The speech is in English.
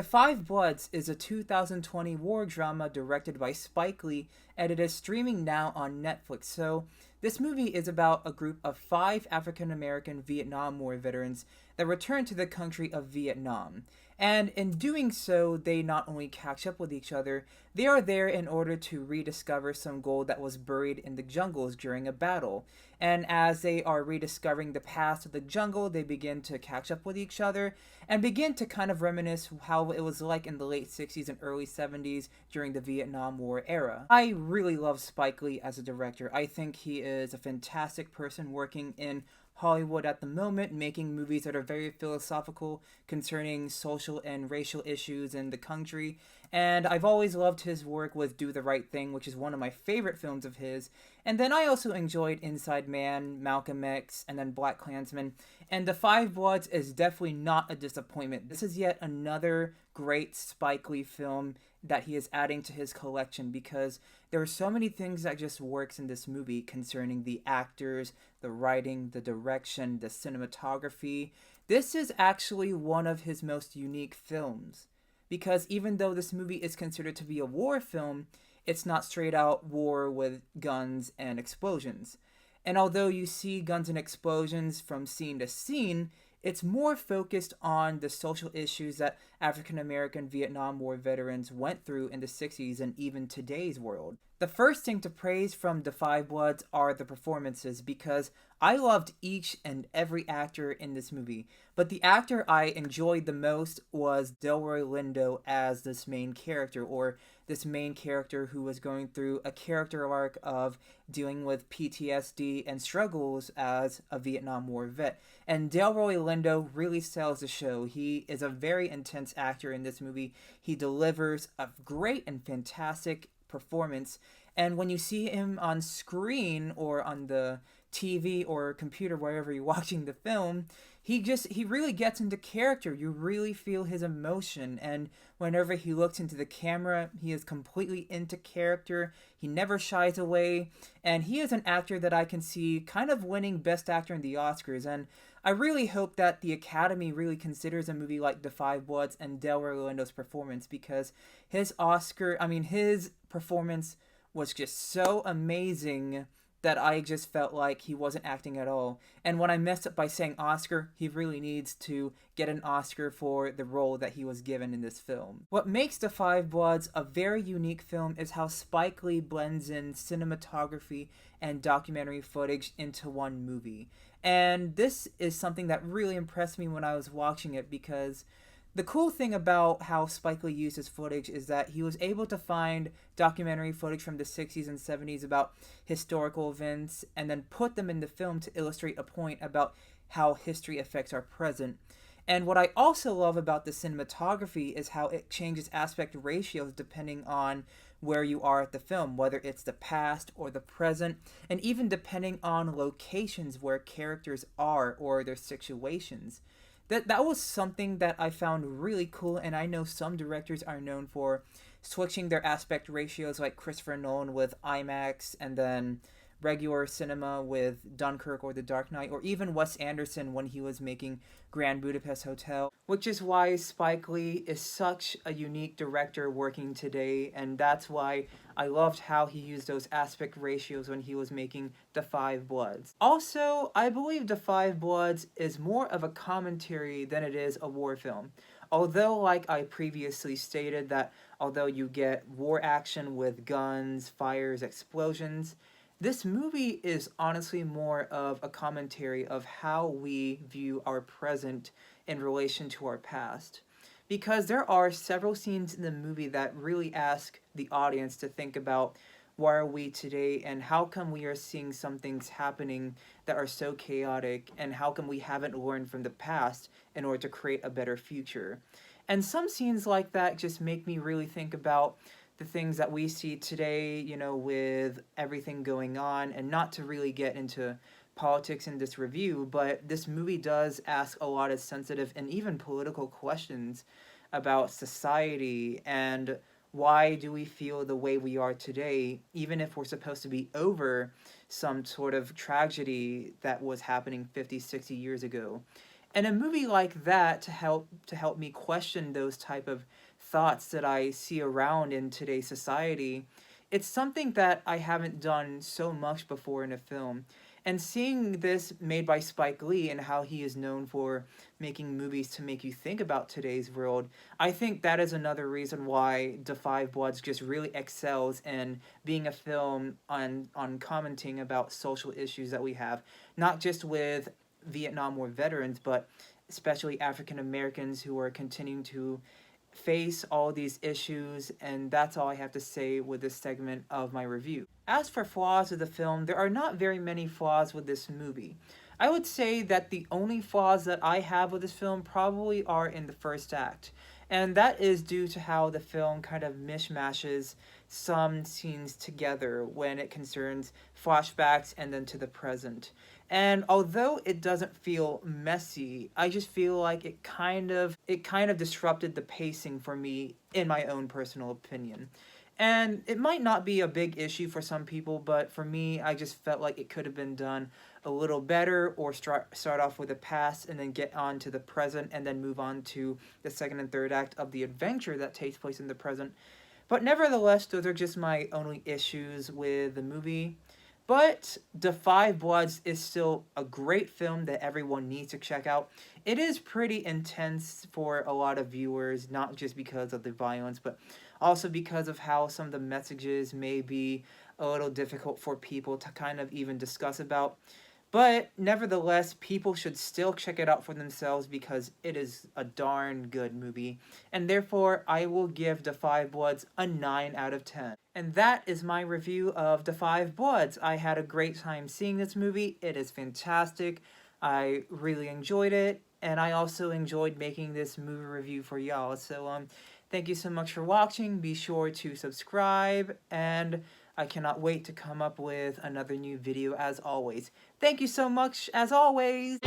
The Five Bloods is a 2020 war drama directed by Spike Lee, and it is streaming now on Netflix. So, this movie is about a group of five African American Vietnam War veterans that return to the country of Vietnam. And in doing so, they not only catch up with each other, they are there in order to rediscover some gold that was buried in the jungles during a battle. And as they are rediscovering the past of the jungle, they begin to catch up with each other and begin to kind of reminisce how it was like in the late 60s and early 70s during the Vietnam War era. I really love Spike Lee as a director. I think he is a fantastic person working in Hollywood at the moment, making movies that are very philosophical concerning social and racial issues in the country. And I've always loved his work with Do the Right Thing, which is one of my favorite films of his. And then I also enjoyed Inside Man, Malcolm X, and then Black Klansman. And The Five Bloods is definitely not a disappointment. This is yet another great Spike Lee film that he is adding to his collection because there are so many things that just works in this movie concerning the actors, the writing, the direction, the cinematography. This is actually one of his most unique films because even though this movie is considered to be a war film, it's not straight out war with guns and explosions. And although you see guns and explosions from scene to scene, it's more focused on the social issues that African American Vietnam War veterans went through in the 60s and even today's world. The first thing to praise from The Five Bloods are the performances because I loved each and every actor in this movie. But the actor I enjoyed the most was Delroy Lindo as this main character, or this main character who was going through a character arc of dealing with PTSD and struggles as a Vietnam War vet. And Delroy Lindo really sells the show. He is a very intense actor in this movie. He delivers a great and fantastic performance, and when you see him on screen or on the TV or computer wherever you're watching the film, he really gets into character. You really feel his emotion, and whenever he looks into the camera, he is completely into character. He never shies away, and he is an actor that I can see kind of winning Best Actor in the Oscars. And I really hope that the Academy really considers a movie like The Five Bloods and Delroy Lindo's performance because his performance was just so amazing that I just felt like he wasn't acting at all. And when I messed up by saying Oscar, he really needs to get an Oscar for the role that he was given in this film. What makes The Five Bloods a very unique film is how Spike Lee blends in cinematography and documentary footage into one movie. And this is something that really impressed me when I was watching it because the cool thing about how Spike Lee used his footage is that he was able to find documentary footage from the 60s and 70s about historical events and then put them in the film to illustrate a point about how history affects our present. And what I also love about the cinematography is how it changes aspect ratios depending on where you are at the film, whether it's the past or the present, and even depending on locations where characters are or their situations. That was something that I found really cool, and I know some directors are known for switching their aspect ratios, like Christopher Nolan with IMAX and then regular cinema with Dunkirk or The Dark Knight, or even Wes Anderson when he was making Grand Budapest Hotel, which is why Spike Lee is such a unique director working today, and that's why I loved how he used those aspect ratios when he was making The Five Bloods. Also, I believe The Five Bloods is more of a commentary than it is a war film. Although, like I previously stated, that although you get war action with guns, fires, explosions, this movie is honestly more of a commentary of how we view our present in relation to our past. Because there are several scenes in the movie that really ask the audience to think about where are we today and how come we are seeing some things happening that are so chaotic and how come we haven't learned from the past in order to create a better future. And some scenes like that just make me really think about the things that we see today, with everything going on, and not to really get into politics in this review, but this movie does ask a lot of sensitive and even political questions about society and why do we feel the way we are today, even if we're supposed to be over some sort of tragedy that was happening 50, 60 years ago. And a movie like that to help me question those type of thoughts that I see around in today's society, it's something that I haven't done so much before in a film. And seeing this made by Spike Lee and how he is known for making movies to make you think about today's world, I think that is another reason why Da 5 Bloods just really excels in being a film on commenting about social issues that we have, not just with Vietnam War veterans, but especially African Americans who are continuing to face all these issues, and that's all I have to say with this segment of my review. As for flaws of the film, there are not very many flaws with this movie. I would say that the only flaws that I have with this film probably are in the first act, and that is due to how the film kind of mishmashes some scenes together when it concerns flashbacks and then to the present. And although it doesn't feel messy, I just feel like it kind of disrupted the pacing for me in my own personal opinion. And it might not be a big issue for some people, but for me, I just felt like it could have been done a little better, or start off with the past and then get on to the present and then move on to the second and third act of the adventure that takes place in the present. But nevertheless, those are just my only issues with the movie. But Da 5 Bloods is still a great film that everyone needs to check out. It is pretty intense for a lot of viewers, not just because of the violence, but also because of how some of the messages may be a little difficult for people to kind of even discuss about. But nevertheless, people should still check it out for themselves because it is a darn good movie. And therefore, I will give Da 5 Bloods a 9 out of 10. And that is my review of Da 5 Bloods. I had a great time seeing this movie. It is fantastic. I really enjoyed it. And I also enjoyed making this movie review for y'all. So, thank you so much for watching. Be sure to subscribe, and I cannot wait to come up with another new video as always. Thank you so much as always!